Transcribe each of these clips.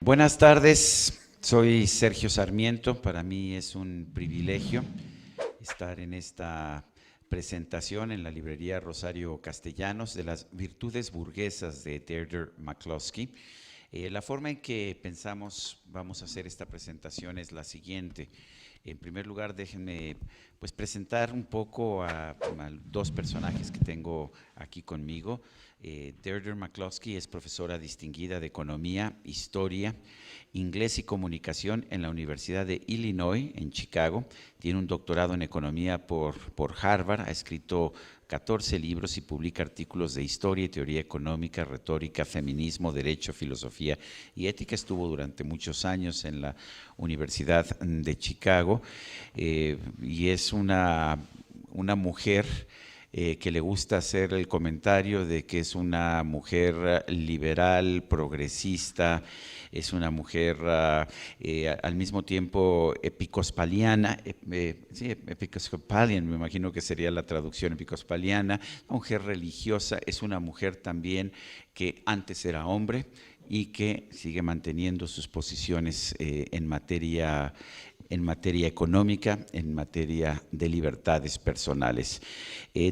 Buenas tardes, soy Sergio Sarmiento. Para mí es un privilegio estar en esta presentación en la librería Rosario Castellanos de las virtudes burguesas de Deirdre McCloskey. La forma en que pensamos vamos a hacer esta presentación es la siguiente. En primer lugar, déjenme presentar un poco a dos personajes que tengo aquí conmigo. Deirdre McCloskey es profesora distinguida de Economía, Historia, Inglés y Comunicación en la Universidad de Illinois, en Chicago. Tiene un doctorado en Economía por Harvard, ha escrito 14 libros y publica artículos de historia y teoría económica, retórica, feminismo, derecho, filosofía y ética. Estuvo durante muchos años en la Universidad de Chicago y es una mujer que le gusta hacer el comentario de que es una mujer liberal, progresista, es una mujer al mismo tiempo episcopaliana, sí, episcopalian, me imagino que sería la traducción episcopaliana, una mujer religiosa, es una mujer también que antes era hombre y que sigue manteniendo sus posiciones en materia económica, en materia de libertades personales.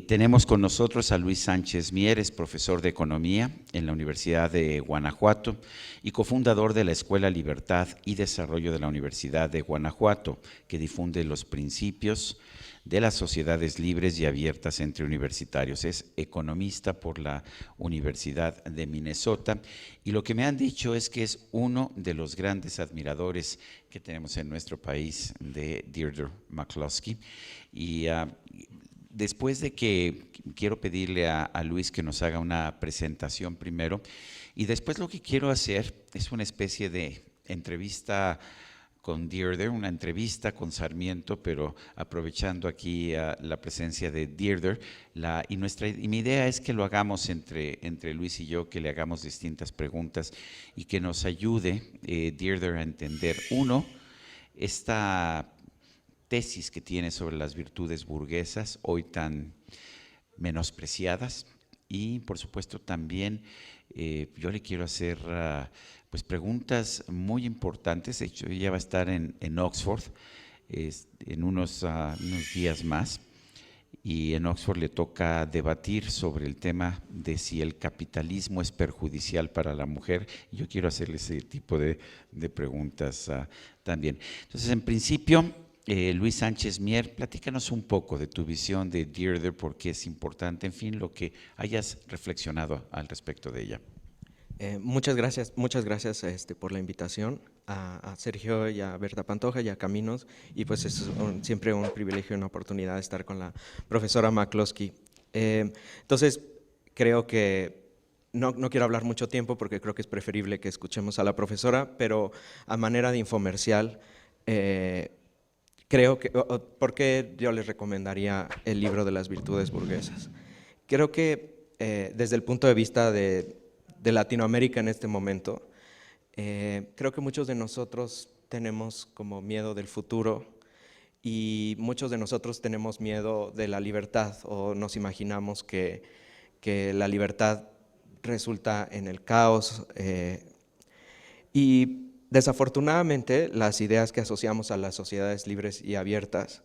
Tenemos con nosotros a Luis Sánchez Mier, es profesor de Economía en la Universidad de Guanajuato y cofundador de la Escuela Libertad y Desarrollo de la Universidad de Guanajuato, que difunde los principios de las sociedades libres y abiertas entre universitarios. Es economista por la Universidad de Minnesota y lo que me han dicho es que es uno de los grandes admiradores que tenemos en nuestro país de Deirdre McCloskey. Y después de que quiero pedirle a Luis que nos haga una presentación primero y después lo que quiero hacer es una especie de entrevista con Deirdre, una entrevista con Sarmiento, pero aprovechando aquí la presencia de Deirdre. Y mi idea es que lo hagamos entre Luis y yo, que le hagamos distintas preguntas y que nos ayude Deirdre a entender, uno, esta tesis que tiene sobre las virtudes burguesas, hoy tan menospreciadas, y por supuesto también yo le quiero hacer preguntas muy importantes. De hecho, ella va a estar en Oxford en unos días más, y en Oxford le toca debatir sobre el tema de si el capitalismo es perjudicial para la mujer. Y yo quiero hacerle ese tipo de preguntas también. Entonces, en principio, Luis Sánchez Mier, platícanos un poco de tu visión de Deirdre, por qué es importante, en fin, lo que hayas reflexionado al respecto de ella. Muchas gracias por la invitación a Sergio y a Berta Pantoja y a Caminos, y pues es siempre un privilegio y una oportunidad de estar con la profesora McCloskey. Entonces, creo que no quiero hablar mucho tiempo porque creo que es preferible que escuchemos a la profesora, pero a manera de infomercial, creo que, ¿por qué yo les recomendaría el libro de las virtudes burguesas? Creo que desde el punto de vista de Latinoamérica en este momento, creo que muchos de nosotros tenemos como miedo del futuro y muchos de nosotros tenemos miedo de la libertad, o nos imaginamos que la libertad resulta en el caos, y desafortunadamente las ideas que asociamos a las sociedades libres y abiertas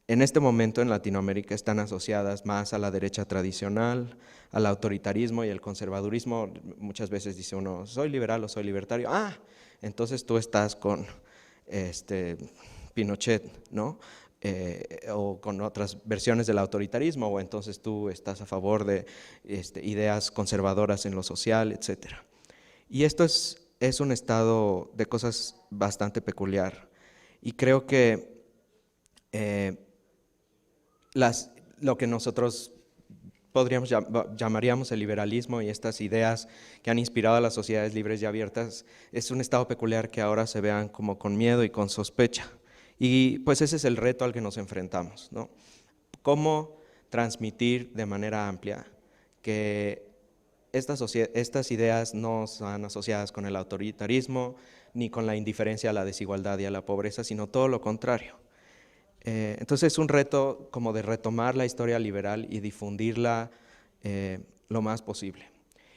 en este momento en Latinoamérica están asociadas más a la derecha tradicional, al autoritarismo y al conservadurismo. Muchas veces dice uno, soy liberal o soy libertario. Ah, entonces tú estás con Pinochet, ¿no? O con otras versiones del autoritarismo, o entonces tú estás a favor de ideas conservadoras en lo social, etc. Y esto es un estado de cosas bastante peculiar. Y creo que lo que nosotros llamaríamos el liberalismo y estas ideas que han inspirado a las sociedades libres y abiertas es un estado peculiar que ahora se vean como con miedo y con sospecha. Y pues ese es el reto al que nos enfrentamos, ¿no? ¿Cómo transmitir de manera amplia que estas ideas no están asociadas con el autoritarismo ni con la indiferencia a la desigualdad y a la pobreza, sino todo lo contrario? Entonces es un reto como de retomar la historia liberal y difundirla lo más posible.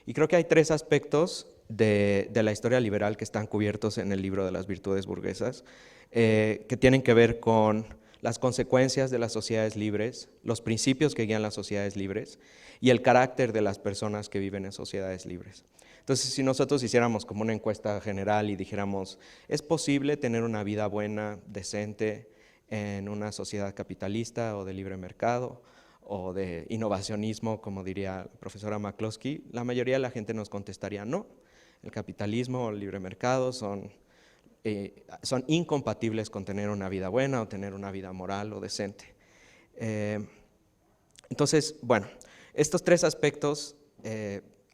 Y creo que hay tres aspectos de la historia liberal que están cubiertos en el libro de las virtudes burguesas, que tienen que ver con las consecuencias de las sociedades libres, los principios que guían las sociedades libres y el carácter de las personas que viven en sociedades libres. Entonces, si nosotros hiciéramos como una encuesta general y dijéramos, ¿es posible tener una vida buena, decente, en una sociedad capitalista o de libre mercado o de innovacionismo, como diría la profesora McCloskey? La mayoría de la gente nos contestaría no. El capitalismo o el libre mercado son incompatibles con tener una vida buena o tener una vida moral o decente. Entonces, bueno, estos tres aspectos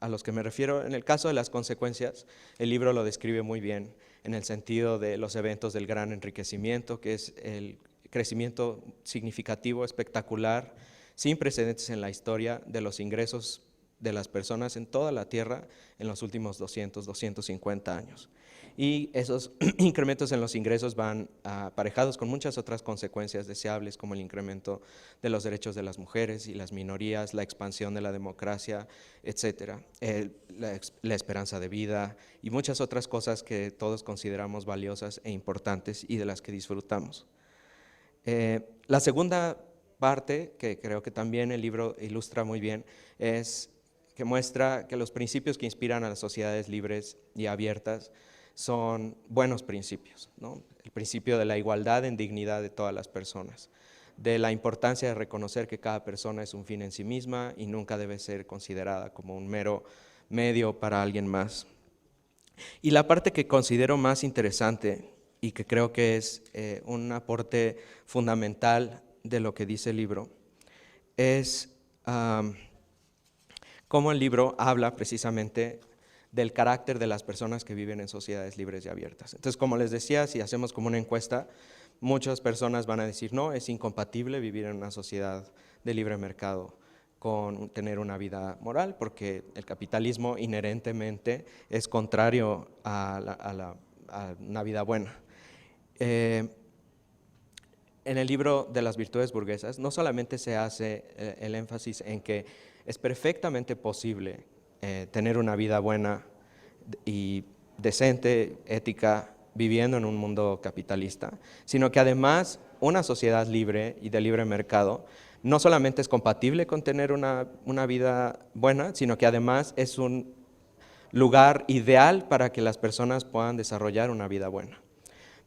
a los que me refiero, en el caso de las consecuencias, el libro lo describe muy bien en el sentido de los eventos del gran enriquecimiento, que es el crecimiento significativo, espectacular, sin precedentes en la historia de los ingresos de las personas en toda la Tierra en los últimos 200, 250 años. Y esos incrementos en los ingresos van aparejados con muchas otras consecuencias deseables, como el incremento de los derechos de las mujeres y las minorías, la expansión de la democracia, etcétera, la esperanza de vida y muchas otras cosas que todos consideramos valiosas e importantes y de las que disfrutamos. La segunda parte, que creo que también el libro ilustra muy bien, es que muestra que los principios que inspiran a las sociedades libres y abiertas son buenos principios, ¿no? El principio de la igualdad en dignidad de todas las personas, de la importancia de reconocer que cada persona es un fin en sí misma y nunca debe ser considerada como un mero medio para alguien más. Y la parte que considero más interesante y que creo que es un aporte fundamental de lo que dice el libro es cómo el libro habla precisamente del carácter de las personas que viven en sociedades libres y abiertas. Entonces, como les decía, si hacemos como una encuesta, muchas personas van a decir, no, es incompatible vivir en una sociedad de libre mercado con tener una vida moral, porque el capitalismo inherentemente es contrario a una vida buena. En el libro de las virtudes burguesas no solamente se hace el énfasis en que es perfectamente posible tener una vida buena y decente, ética, viviendo en un mundo capitalista, sino que además una sociedad libre y de libre mercado no solamente es compatible con tener una vida buena, sino que además es un lugar ideal para que las personas puedan desarrollar una vida buena.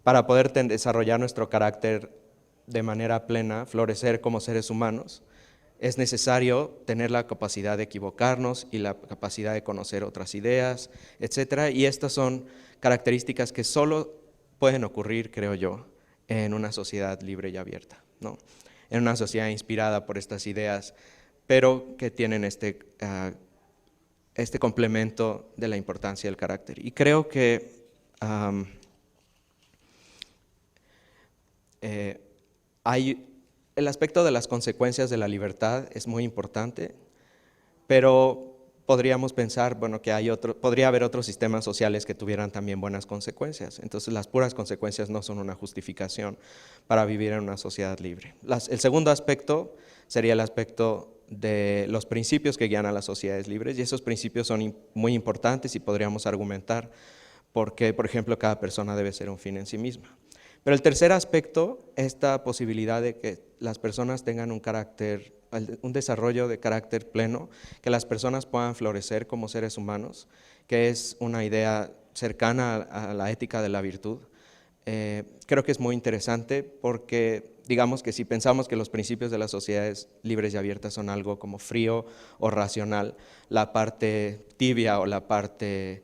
Para poder desarrollar nuestro carácter de manera plena, florecer como seres humanos, es necesario tener la capacidad de equivocarnos y la capacidad de conocer otras ideas, etcétera. Y estas son características que solo pueden ocurrir, creo yo, en una sociedad libre y abierta, ¿no? En una sociedad inspirada por estas ideas, pero que tienen este complemento de la importancia del carácter. Y creo que el aspecto de las consecuencias de la libertad es muy importante, pero podríamos pensar, bueno, que podría haber otros sistemas sociales que tuvieran también buenas consecuencias. Entonces, las puras consecuencias no son una justificación para vivir en una sociedad libre. El segundo aspecto sería el aspecto de los principios que guían a las sociedades libres, y esos principios son muy importantes y podríamos argumentar por qué, por ejemplo, cada persona debe ser un fin en sí misma. Pero el tercer aspecto, esta posibilidad de que las personas tengan un desarrollo de carácter pleno, que las personas puedan florecer como seres humanos, que es una idea cercana a la ética de la virtud, creo que es muy interesante porque, digamos que si pensamos que los principios de las sociedades libres y abiertas son algo como frío o racional, la parte tibia o la parte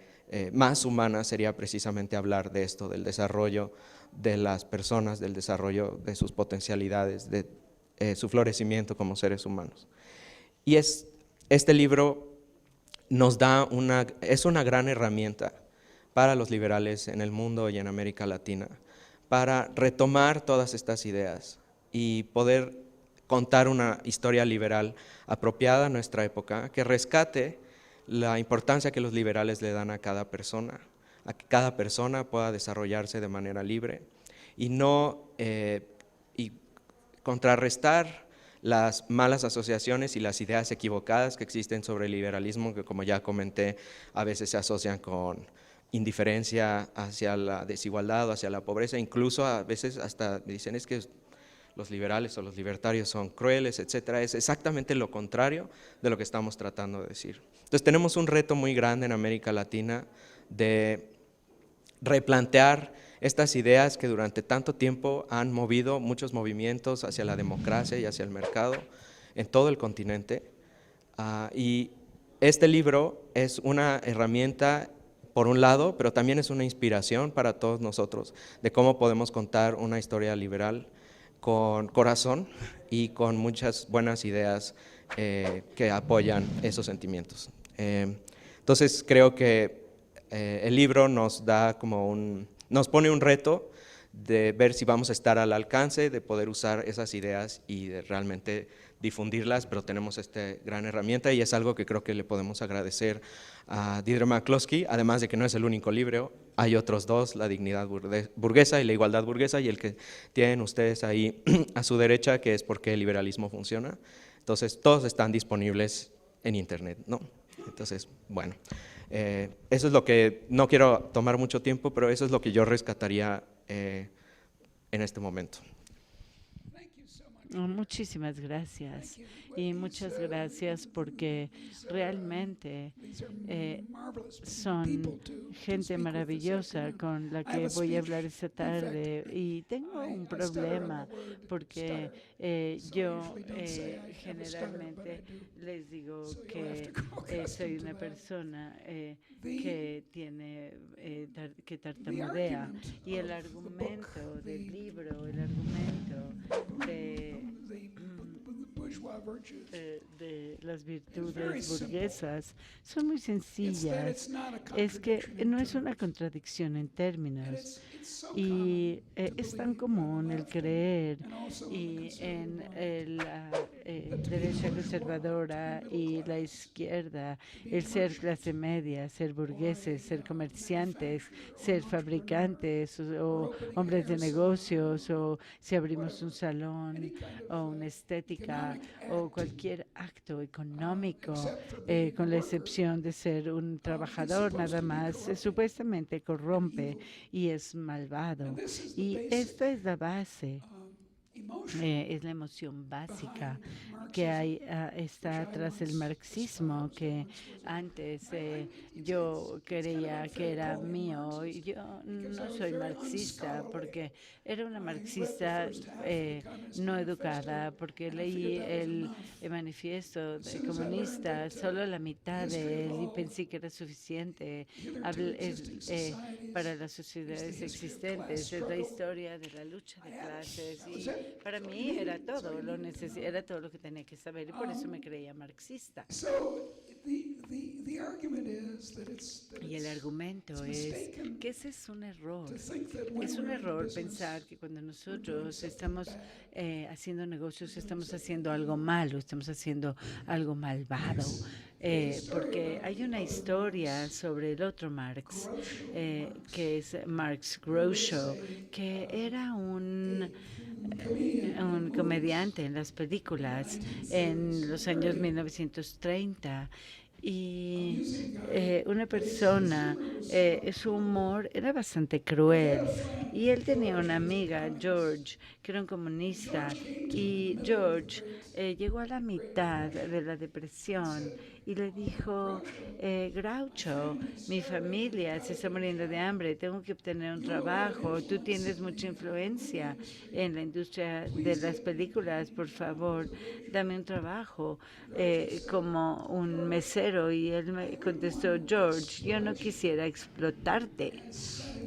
más humana sería precisamente hablar de esto, del desarrollo de las personas, del desarrollo de sus potencialidades, de su florecimiento como seres humanos. Y este libro es una gran herramienta para los liberales en el mundo y en América Latina, para retomar todas estas ideas y poder contar una historia liberal apropiada a nuestra época, que rescate la importancia que los liberales le dan a cada persona pueda desarrollarse de manera libre y contrarrestar las malas asociaciones y las ideas equivocadas que existen sobre el liberalismo, que como ya comenté, a veces se asocian con indiferencia hacia la desigualdad o hacia la pobreza, incluso a veces hasta dicen es que los liberales o los libertarios son crueles, etcétera. Es exactamente lo contrario de lo que estamos tratando de decir. Entonces tenemos un reto muy grande en América Latina de replantear estas ideas que durante tanto tiempo han movido muchos movimientos hacia la democracia y hacia el mercado en todo el continente. Y este libro es una herramienta por un lado, pero también es una inspiración para todos nosotros de cómo podemos contar una historia liberal con corazón y con muchas buenas ideas que apoyan esos sentimientos. Entonces creo que el libro nos da nos pone un reto de ver si vamos a estar al alcance de poder usar esas ideas y de realmente difundirlas, pero tenemos esta gran herramienta y es algo que creo que le podemos agradecer a Deirdre McCloskey, además de que no es el único libro, hay otros dos, La dignidad burguesa y La igualdad burguesa, y el que tienen ustedes ahí a su derecha, que es Por qué el liberalismo funciona. Entonces, todos están disponibles en internet, ¿no? Entonces, bueno, eso es lo que, no quiero tomar mucho tiempo, pero eso es lo que yo rescataría en este momento. Muchísimas gracias y muchas gracias porque realmente son gente maravillosa con la que voy a hablar esta tarde y tengo un problema porque yo generalmente les digo que soy una persona que tiene que tartamudea y el argumento del libro, el argumento de las virtudes burguesas son muy sencillas. Es que no es una contradicción en términos y es tan común el creer y en la derecha conservadora y la izquierda, el ser clase media, ser burgueses, ser comerciantes, ser fabricantes o hombres de negocios o si abrimos un salón o una estética o cualquier acto económico, con la excepción de ser un trabajador nada más, supuestamente corrompe y es malvado. Y esta es la base. Es la emoción básica que está tras el marxismo, que antes yo creía que era mío. Yo no soy marxista porque era una marxista no educada, porque leí el manifiesto comunista, solo la mitad de él y pensé que era suficiente. Para las sociedades existentes, es la historia de la lucha de clases y para mí era todo era todo lo que tenía que saber y por eso me creía marxista. Y el argumento es que ese es un error. Es un error pensar que cuando nosotros estamos haciendo negocios estamos haciendo algo malo, estamos haciendo algo malvado. Porque hay una historia sobre el otro Marx, que es Marx Groucho, que era un comediante en las películas en los años 1930 y una persona, su humor era bastante cruel y él tenía una amiga, George, que era un comunista y George llegó a la mitad de la depresión y le dijo, Groucho, mi familia se está muriendo de hambre, tengo que obtener un trabajo, tú tienes mucha influencia en la industria de las películas, por favor, dame un trabajo como un mesero. Y él me contestó, George, yo no quisiera explotarte.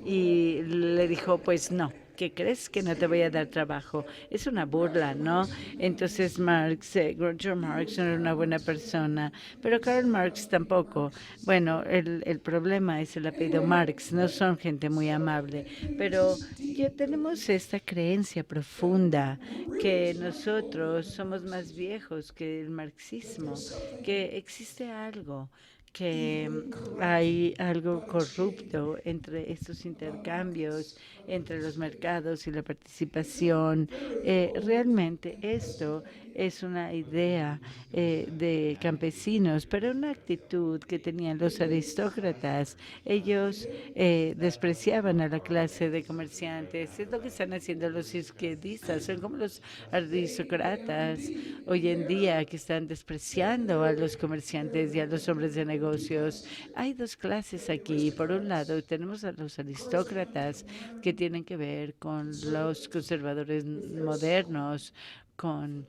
Y le dijo, pues no. ¿Qué crees? Que no te voy a dar trabajo. Es una burla, ¿no? Entonces Groucho Marx no era una buena persona, pero Karl Marx tampoco. Bueno, el problema es el apellido Marx, no son gente muy amable, pero ya tenemos esta creencia profunda que nosotros somos más viejos que el marxismo, que existe algo que hay algo corrupto entre estos intercambios, entre los mercados y la participación. Realmente esto es una idea de campesinos, pero una actitud que tenían los aristócratas. Ellos despreciaban a la clase de comerciantes. Es lo que están haciendo los izquierdistas. Son como los aristócratas hoy en día que están despreciando a los comerciantes y a los hombres de negocios. Hay dos clases aquí. Por un lado, tenemos a los aristócratas que tienen que ver con los conservadores modernos, con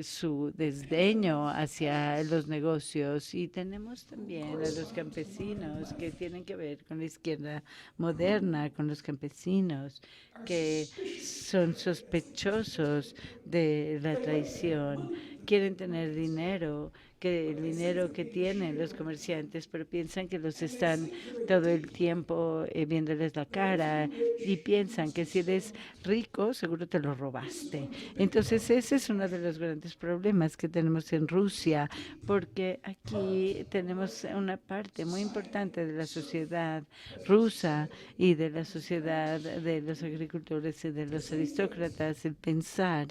su desdeño hacia los negocios, y tenemos también a los campesinos que tienen que ver con la izquierda moderna, con los campesinos que son sospechosos de la traición, quieren tener dinero, que el dinero que tienen los comerciantes, pero piensan que los están todo el tiempo viéndoles la cara, y piensan que si eres rico, seguro te lo robaste. Entonces, ese es uno de los grandes problemas que tenemos en Rusia, porque aquí tenemos una parte muy importante de la sociedad rusa y de la sociedad de los agricultores y de los aristócratas, el pensar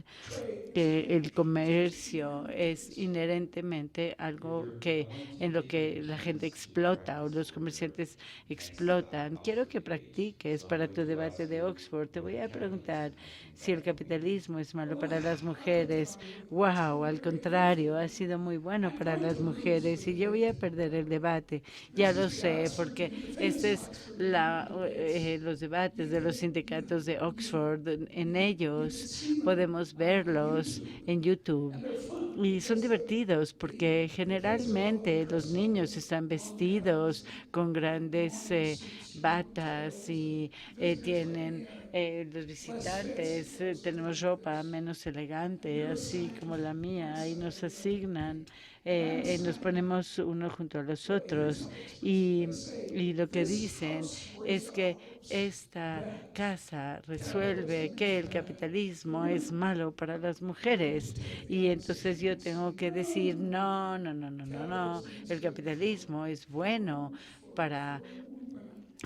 que el comercio es inherentemente algo que en lo que la gente explota o los comerciantes explotan. Quiero que practiques para tu debate de Oxford. Te voy a preguntar si el capitalismo es malo para las mujeres. Wow, al contrario, ha sido muy bueno para las mujeres, y yo voy a perder el debate. Ya lo sé, porque este es los debates de los sindicatos de Oxford. En ellos podemos verlos en YouTube. Y son divertidos porque generalmente los niños están vestidos con grandes batas, y tienen los visitantes, tenemos ropa menos elegante, así como la mía, y nos asignan, nos ponemos uno junto a los otros, y lo que dicen es que esta casa resuelve que el capitalismo es malo para las mujeres, y entonces yo tengo que decir no, no, no, no, no, no, el capitalismo es bueno para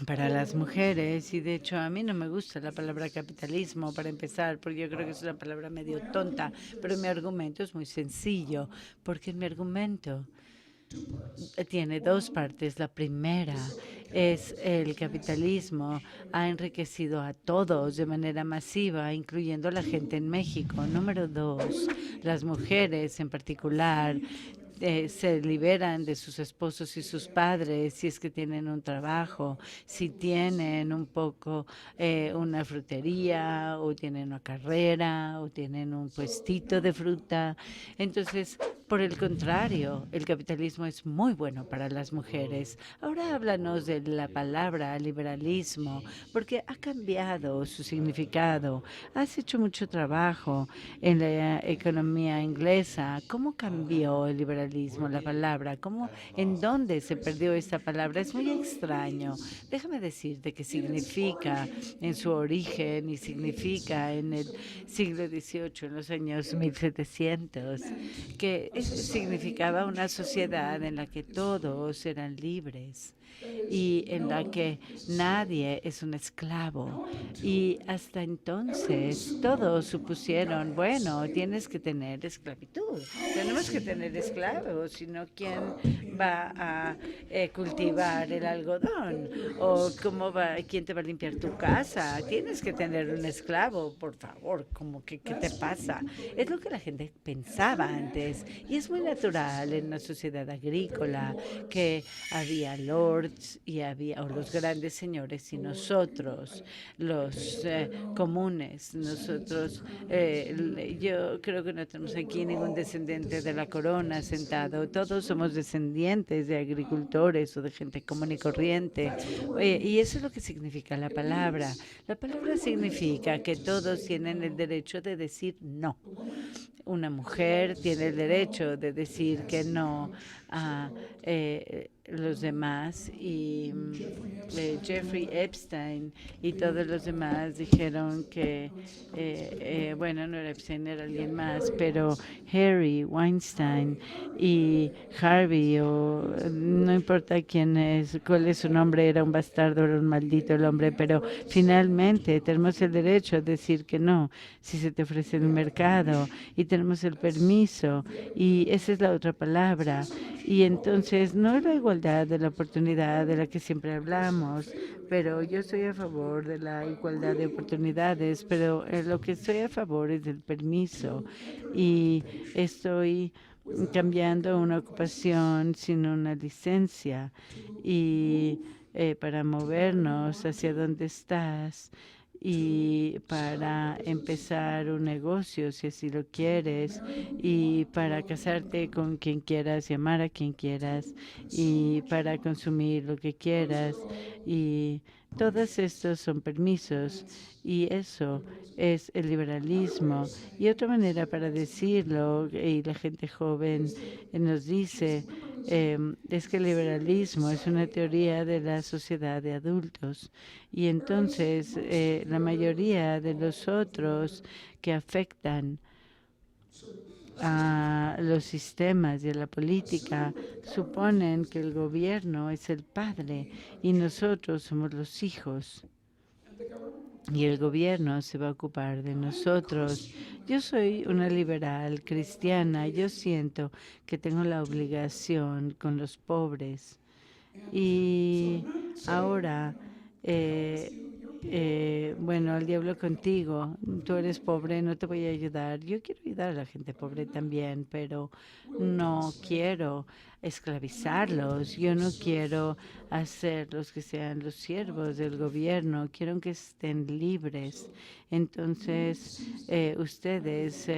las mujeres. Y de hecho a mí no me gusta la palabra capitalismo, para empezar, porque yo creo que es una palabra medio tonta, pero mi argumento es muy sencillo, porque mi argumento tiene dos partes. La primera es el capitalismo ha enriquecido a todos de manera masiva, incluyendo a la gente en México. Número dos, las mujeres en particular se liberan de sus esposos y sus padres si es que tienen un trabajo, si tienen un poco una frutería, o tienen una carrera, o tienen un puestito de fruta. Entonces, por el contrario, el capitalismo es muy bueno para las mujeres. Ahora háblanos de la palabra liberalismo, porque ha cambiado su significado. Has hecho mucho trabajo en la economía inglesa. ¿Cómo cambió el liberalismo, la palabra? ¿Cómo, en dónde se perdió esta palabra? Es muy extraño. Déjame decirte que significa en su origen, y significa en el siglo XVIII, en los años 1700, que significaba una sociedad en la que todos eran libres y en la que nadie es un esclavo. Y hasta entonces todos supusieron, bueno, tienes que tener esclavitud, tenemos que tener esclavos, sino ¿quién va a cultivar el algodón? ¿O quién te va a limpiar tu casa? Tienes que tener un esclavo, por favor, como que, ¿qué te pasa? Es lo que la gente pensaba antes, y es muy natural en una sociedad agrícola que había lords y había los grandes señores, y nosotros, los comunes, nosotros, yo creo que no tenemos aquí ningún descendiente de la corona sentado, todos somos descendientes de agricultores o de gente común y corriente, y eso es lo que significa la palabra. La palabra significa que todos tienen el derecho de decir no. Una mujer tiene el derecho de decir que no a los demás y Jeffrey Epstein y todos los demás dijeron que, bueno, no era Epstein, era alguien más, pero Harry Weinstein y Harvey, o no importa quién es, cuál es su nombre, era un bastardo, era un maldito el hombre, pero finalmente tenemos el derecho a decir que no, si se te ofrece el mercado, y tenemos el permiso, y esa es la otra palabra. Y entonces no es la igualdad de la oportunidad de la que siempre hablamos, pero yo estoy a favor de la igualdad de oportunidades, pero lo que estoy a favor es del permiso. Y estoy cambiando una ocupación sin una licencia y para movernos hacia donde estás y para empezar un negocio si así lo quieres y para casarte con quien quieras y amar a quien quieras y para consumir lo que quieras y todos estos son permisos y eso es el liberalismo. Y otra manera para decirlo, y la gente joven nos dice, es que el liberalismo es una teoría de la sociedad de adultos. Y entonces la mayoría de los otros que afectan a los sistemas y a la política suponen que el gobierno es el padre y nosotros somos los hijos y el gobierno se va a ocupar de nosotros. Yo soy una liberal cristiana, yo siento que tengo la obligación con los pobres y ahora, bueno, el diablo contigo, tú eres pobre, no te voy a ayudar. Yo quiero ayudar a la gente pobre también, pero no quiero esclavizarlos, yo no quiero hacerlos que sean los siervos del gobierno, quiero que estén libres. Entonces, ustedes,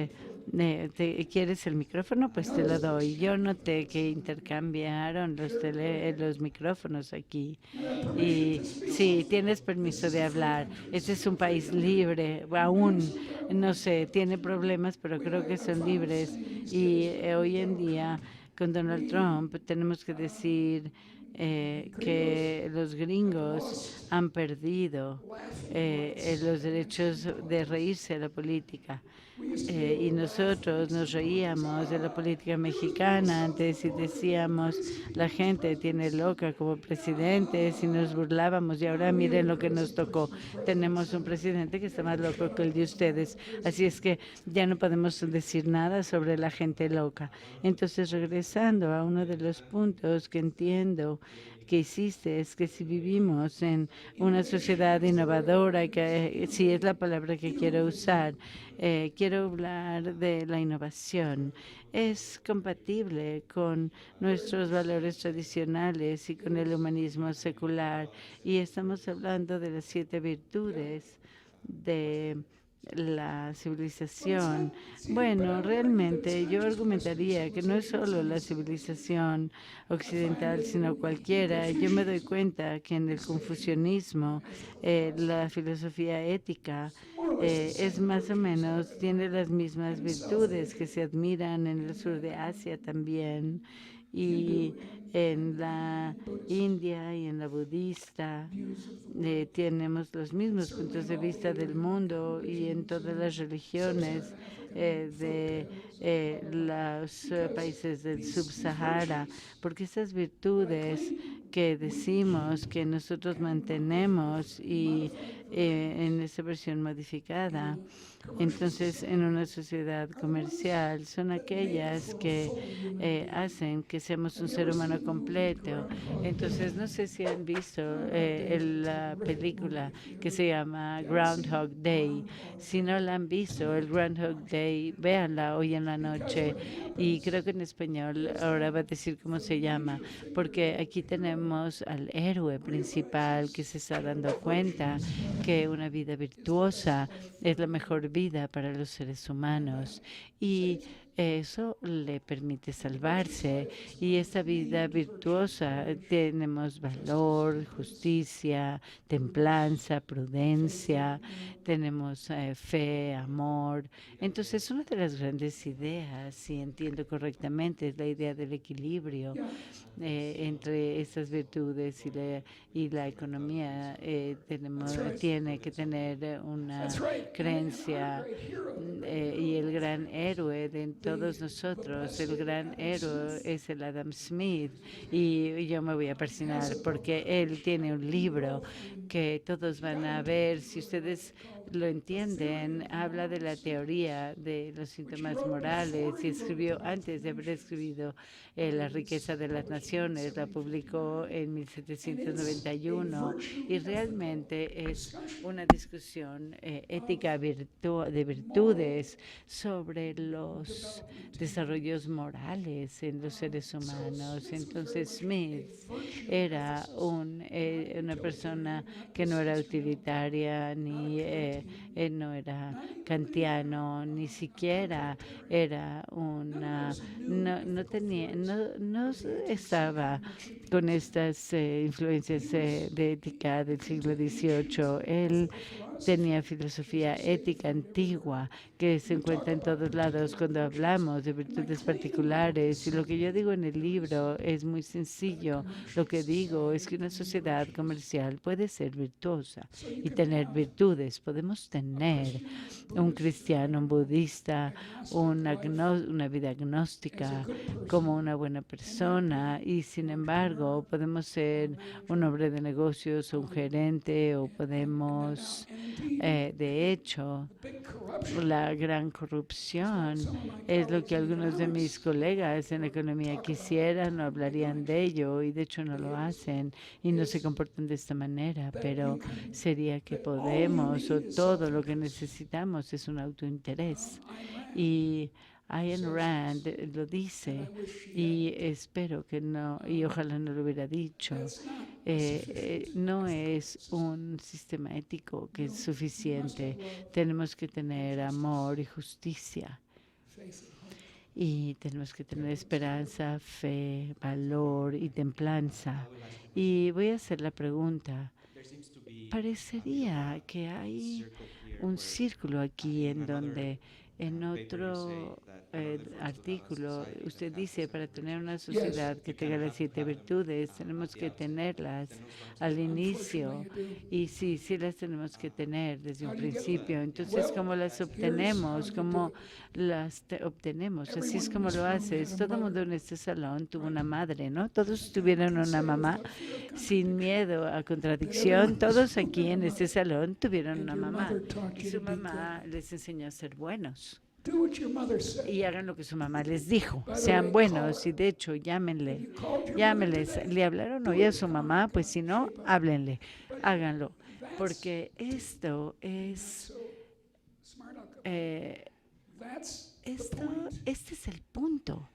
¿quieres el micrófono? Pues te lo doy. Yo noté que intercambiaron los micrófonos aquí. Y sí, tienes permiso de hablar. Este es un país libre, aún, no sé, tiene problemas, pero creo que son libres. Y hoy en día, con Donald Trump, tenemos que decir que los gringos han perdido los derechos de reírse de la política. Y nosotros nos reíamos de la política mexicana antes y decíamos, la gente tiene loca como presidente, y nos burlábamos y ahora miren lo que nos tocó. Tenemos un presidente que está más loco que el de ustedes. Así es que ya no podemos decir nada sobre la gente loca. Entonces, regresando a uno de los puntos que entiendo que hiciste, es que si vivimos en una sociedad innovadora, que sí es la palabra que quiero usar, quiero hablar de la innovación. Es compatible con nuestros valores tradicionales y con el humanismo secular. Y estamos hablando de las 7 virtudes de la civilización. Bueno, realmente yo argumentaría que no es solo la civilización occidental, sino cualquiera. Yo me doy cuenta que en el confucianismo la filosofía ética es más o menos, tiene las mismas virtudes que se admiran en el sur de Asia también y en la India y en la budista tenemos los mismos puntos de vista del mundo y en todas las religiones de los países del subsahara, porque esas virtudes que decimos que nosotros mantenemos y en esa versión modificada, entonces en una sociedad comercial son aquellas que hacen que seamos un ser humano completo. Entonces no sé si han visto la película que se llama Groundhog Day. Si no la han visto, el Groundhog Day, véanla hoy en la noche. Y creo que en español ahora va a decir cómo se llama, porque aquí tenemos al héroe principal que se está dando cuenta que una vida virtuosa es la mejor vida para los seres humanos. Y eso le permite salvarse. Y esta vida virtuosa tenemos valor, justicia, templanza, prudencia, tenemos fe, amor. Entonces, una de las grandes ideas, si entiendo correctamente, es la idea del equilibrio entre estas virtudes y la economía. Tiene que tener una creencia y el gran héroe de todos nosotros, el gran héroe es el Adam Smith, y yo me voy a persignar porque él tiene un libro que todos van a ver, si ustedes lo entienden, habla de la teoría de los síntomas morales y escribió antes de haber escrito La riqueza de las naciones, la publicó en 1791 y realmente es una discusión ética de virtudes sobre los desarrollos morales en los seres humanos. Entonces Smith era una persona que no era utilitaria, ni no era kantiano, ni siquiera era no estaba con estas influencias de ética del siglo XVIII. Él tenía filosofía ética antigua que se encuentra en todos lados cuando hablamos de virtudes particulares. Y lo que yo digo en el libro es muy sencillo. Lo que digo es que una sociedad comercial puede ser virtuosa y tener virtudes. Podemos tener un cristiano, un budista, una vida agnóstica como una buena persona, y sin embargo podemos ser un hombre de negocios o un gerente, o podemos de hecho, la gran corrupción es lo que algunos de mis colegas en economía quisieran, no hablarían de ello, y de hecho no lo hacen y no se comportan de esta manera, pero sería que podemos, o todo lo que necesitamos es un autointerés. Y Ayn Rand lo dice, y espero que no, y ojalá no lo hubiera dicho. No es un sistema ético que es suficiente. Tenemos que tener amor y justicia. Y tenemos que tener esperanza, fe, valor y templanza. Y voy a hacer la pregunta. Parecería que hay un círculo aquí en donde en otro artículo usted dice, para tener una sociedad que tenga las 7 virtudes, tenemos que tenerlas al inicio. Y sí, las tenemos que tener desde un principio. Entonces, ¿cómo las obtenemos? ¿Cómo las obtenemos? Así es como lo haces. Todo el mundo en este salón tuvo una madre, ¿no? Todos tuvieron una mamá sin miedo a contradicción. Todos aquí en este salón tuvieron una mamá. Y su mamá les enseñó a ser buenos. Y hagan lo que su mamá les dijo, sean buenos, y de hecho llámenles, le hablaron hoy a su mamá, pues si no, háblenle, háganlo, porque esto es, este es el punto.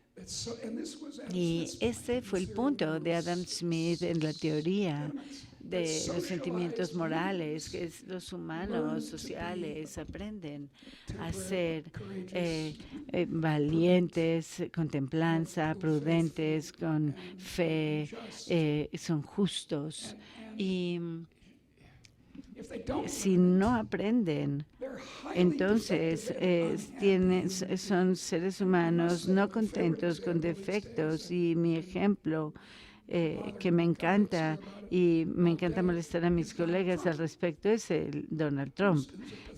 Y este fue el punto de Adam Smith en la teoría de los sentimientos morales, que es los humanos sociales aprenden a ser valientes, con templanza, prudentes, con fe, son justos. Y si no aprenden, entonces son seres humanos no contentos, con defectos. Y mi ejemplo que me encanta, y me encanta molestar a mis colegas al respecto, es el Donald Trump,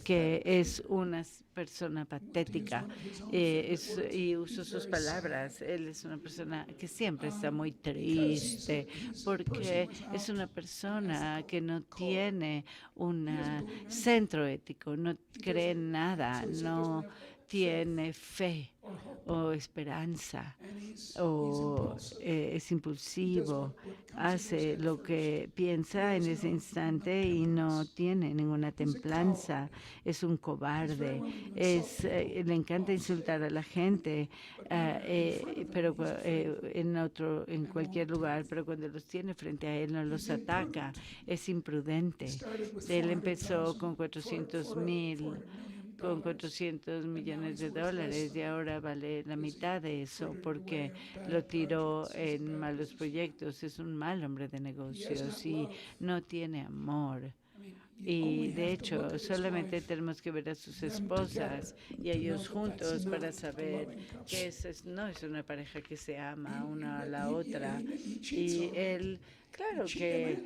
que es una persona patética, y uso sus palabras. Él es una persona que siempre está muy triste porque es una persona que no tiene un centro ético, no cree en nada, no tiene fe o esperanza, o es impulsivo, hace lo que piensa en ese instante y no tiene ninguna templanza, es un cobarde, le encanta insultar a la gente, pero en cualquier lugar, pero cuando los tiene frente a él no los ataca, es imprudente. Él empezó con 400,000 con 400 millones de dólares y ahora vale la mitad de eso porque lo tiró en malos proyectos. Es un mal hombre de negocios y no tiene amor. Y de hecho, solamente tenemos que ver a sus esposas y a ellos juntos para saber que no es una pareja que se ama una a la otra. Y él, claro que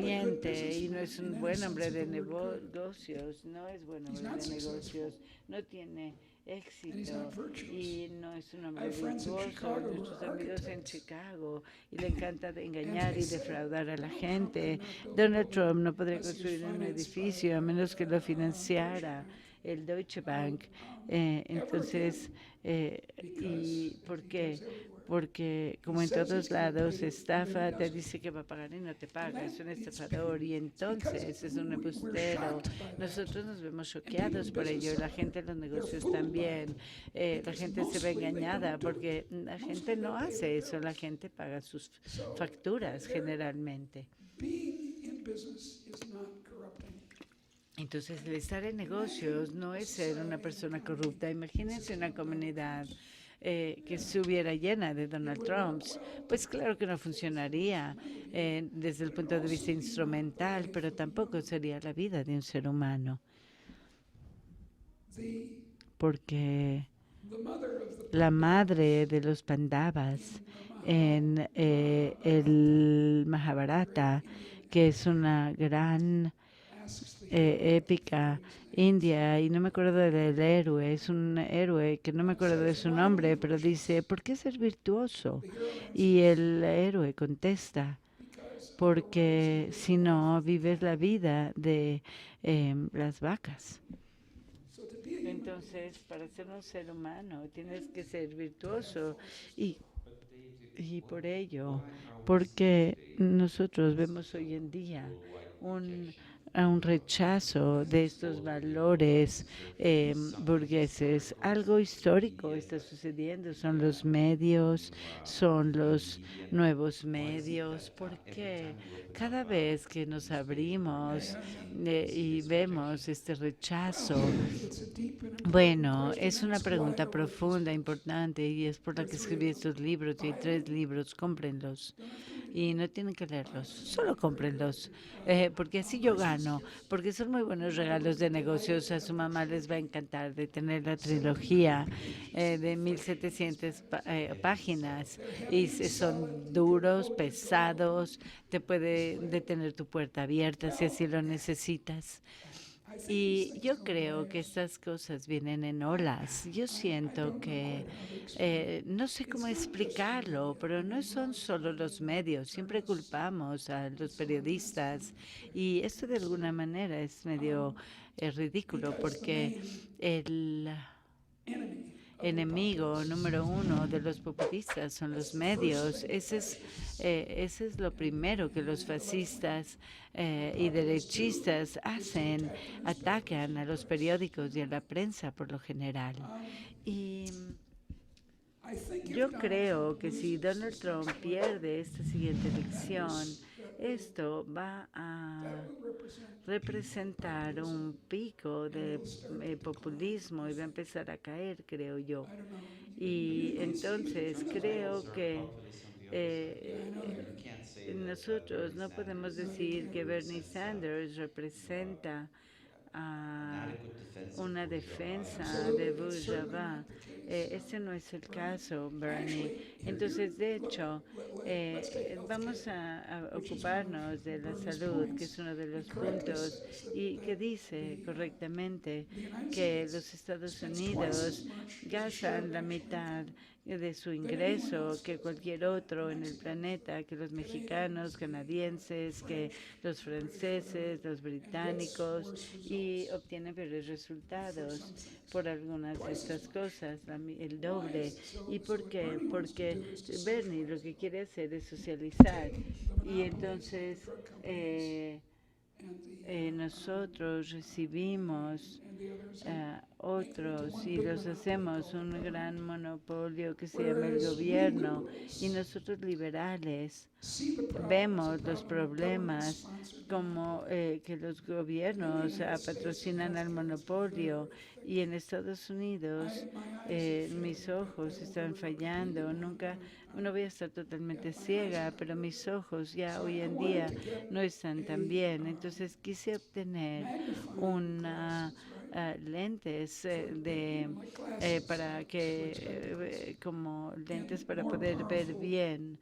miente y no es un buen hombre de negocios, no es buen hombre de negocios, no tiene éxito y no es un hombre virtuoso. Nuestros amigos en Chicago y le encanta engañar y defraudar a la gente. Donald Trump no podría construir un edificio a menos que lo financiara el Deutsche Bank. Entonces, ¿y por qué? Porque como en todos lados estafa, te dice que va a pagar y no te paga, es un estafador y entonces es un embustero. Nosotros nos vemos choqueados por ello, la gente en los negocios también, la gente se ve engañada porque la gente no hace eso, la gente paga sus facturas generalmente. Entonces, el estar en negocios no es ser una persona corrupta. Imagínense una comunidad que estuviera llena de Donald Trumps, pues claro que no funcionaría desde el punto de vista instrumental, pero tampoco sería la vida de un ser humano. Porque la madre de los Pandavas en el Mahabharata, que es una gran épica india, y no me acuerdo del héroe, es un héroe que no me acuerdo de su nombre, pero dice, ¿por qué ser virtuoso? Y el héroe contesta, porque si no, vives la vida de las vacas. Entonces, para ser un ser humano, tienes que ser virtuoso y por ello, porque nosotros vemos hoy en día a un rechazo de estos valores burgueses. Algo histórico está sucediendo, son los medios, son los nuevos medios, porque cada vez que nos abrimos y vemos este rechazo, bueno, es una pregunta profunda, importante, y es por la que escribí estos libros, y hay 3 libros, cómprenlos. Y no tienen que leerlos, solo cómprenlos, porque así yo gano, porque son muy buenos regalos de negocios. A su mamá les va a encantar de tener la trilogía de 1700 páginas y son duros, pesados, te puede detener tu puerta abierta si así lo necesitas. Y yo creo que estas cosas vienen en olas. Yo siento que no sé cómo explicarlo, pero no son solo los medios. Siempre culpamos a los periodistas y esto de alguna manera es medio ridículo porque el enemigo número 1 de los populistas son los medios. Ese es lo primero que los fascistas y derechistas hacen, atacan a los periódicos y a la prensa por lo general. Y yo creo que si Donald Trump pierde esta siguiente elección, esto va a representar un pico de populismo y va a empezar a caer, creo yo. Y entonces creo que nosotros no podemos decir que Bernie Sanders representa a una defensa de Bourgeois. Este no es el caso, Bernie. Entonces, de hecho, vamos a ocuparnos de la salud, que es uno de los puntos, y que dice correctamente que los Estados Unidos gastan la mitad de su ingreso que cualquier otro en el planeta, que los mexicanos, canadienses, que los franceses, los británicos, y obtienen peores resultados por algunas de estas cosas, el doble. ¿Y por qué? Porque Bernie lo que quiere hacer es socializar y entonces nosotros recibimos otros y los hacemos un gran monopolio que se llama el gobierno, y nosotros liberales vemos los problemas como que los gobiernos patrocinan al monopolio, y en Estados Unidos mis ojos están fallando. Nunca, no voy a estar totalmente ciega, pero mis ojos ya hoy en día no están tan bien. Entonces quise obtener una lentes para que como lentes para poder ver bien,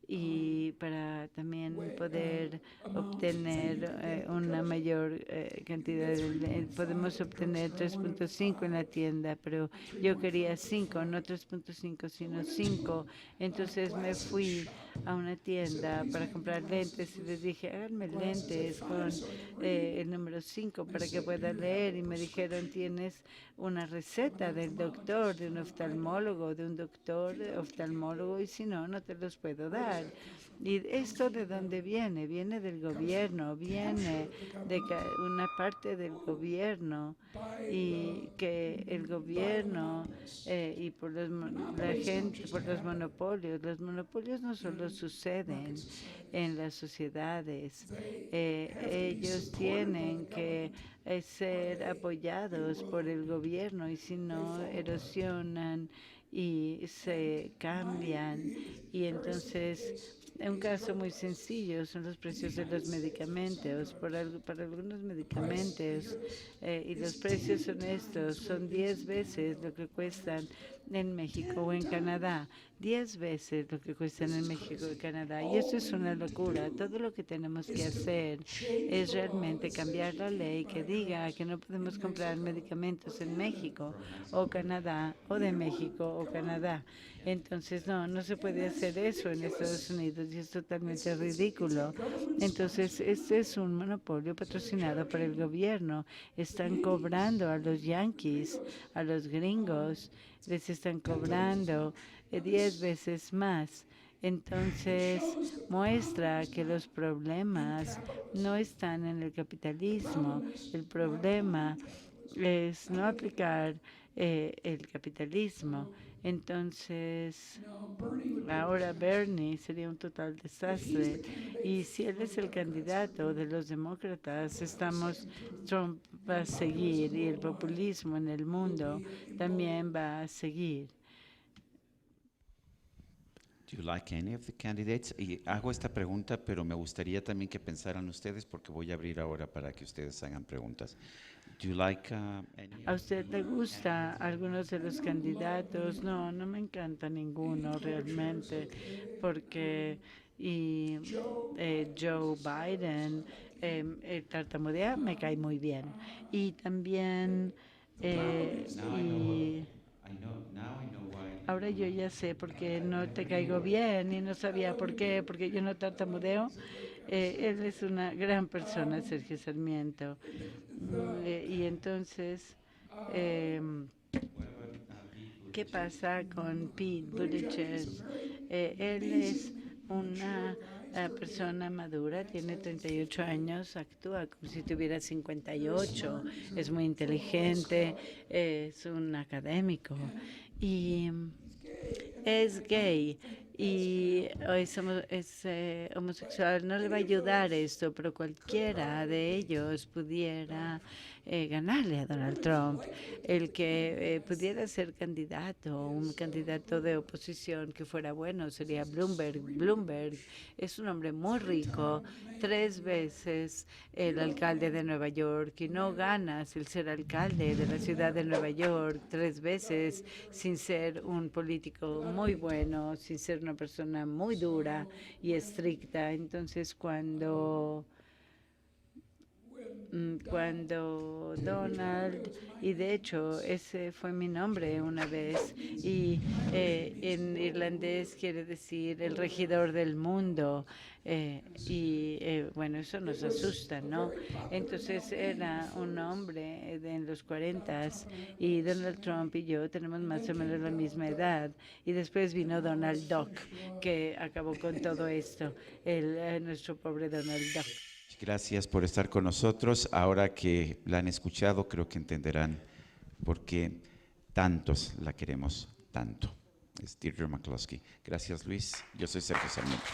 y para también poder obtener una mayor cantidad podemos obtener 3.5 en la tienda, pero yo quería 5, no 3.5, sino 5. Entonces me fui a una tienda para comprar lentes y les dije, háganme lentes con el número 5 para que pueda leer, y me dijeron, tienes una receta del doctor, de un oftalmólogo, y si no, no te los puedo dar. ¿Y esto de dónde viene? Viene del gobierno, viene de una parte del gobierno, y que el gobierno y por la gente, por los monopolios no solo suceden en las sociedades, ellos tienen que ser apoyados por el gobierno, y si no, erosionan y se cambian. Y entonces, un caso muy sencillo son los precios de los medicamentos. Para algunos medicamentos, y los precios son estos, son 10 veces lo que cuestan en México o en Canadá. 10 veces lo que cuestan en México y Canadá. Y eso es una locura. Todo lo que tenemos que hacer es realmente cambiar la ley que diga que no podemos comprar medicamentos en México o Canadá, o de México o Canadá. Entonces, no se puede hacer eso en Estados Unidos, y es totalmente ridículo. Entonces, este es un monopolio patrocinado por el gobierno. Están cobrando a los yanquis, a los gringos, les están cobrando 10 veces más. Entonces muestra que los problemas no están en el capitalismo. El problema es no aplicar el capitalismo. Entonces, ahora Bernie sería un total desastre. Y si él es el candidato de los demócratas, Trump va a seguir, y el populismo en el mundo también va a seguir. Do you like any of the candidates? Y hago esta pregunta, pero me gustaría también que pensaran ustedes, porque voy a abrir ahora para que ustedes hagan preguntas. Do you like any ¿A usted le gusta algunos de los candidatos? No me encanta ninguno realmente, porque Joe Biden tartamudea, me cae muy bien. Y también ahora yo ya sé por qué no te caigo bien, y no sabía por qué, porque yo no tartamudeo. Él es una gran persona, Sergio Sarmiento. Y entonces, ¿qué pasa con Pete Buttigieg? Él es una persona madura, tiene 38 años, actúa como si tuviera 58, es muy inteligente, es un académico y es gay y es homosexual. No le va a ayudar esto, pero cualquiera de ellos pudiera ganarle a Donald Trump. El que pudiera ser candidato, un candidato de oposición que fuera bueno, sería Bloomberg. Bloomberg es un hombre muy rico, 3 veces el alcalde de Nueva York, y no ganas el ser alcalde de la ciudad de Nueva York 3 veces sin ser un político muy bueno, sin ser una persona muy dura y estricta. Entonces, cuando Donald, y de hecho ese fue mi nombre una vez, y en irlandés quiere decir el regidor del mundo, bueno, eso nos asusta, ¿no? Entonces era un hombre en los 40s, y Donald Trump y yo tenemos más o menos la misma edad, y después vino Donald Duck, que acabó con todo esto, nuestro pobre Donald Duck. Gracias por estar con nosotros. Ahora que la han escuchado, creo que entenderán porque tantos la queremos tanto. Es Deirdre McCloskey. Gracias, Luis. Yo soy Sergio Sarmiento.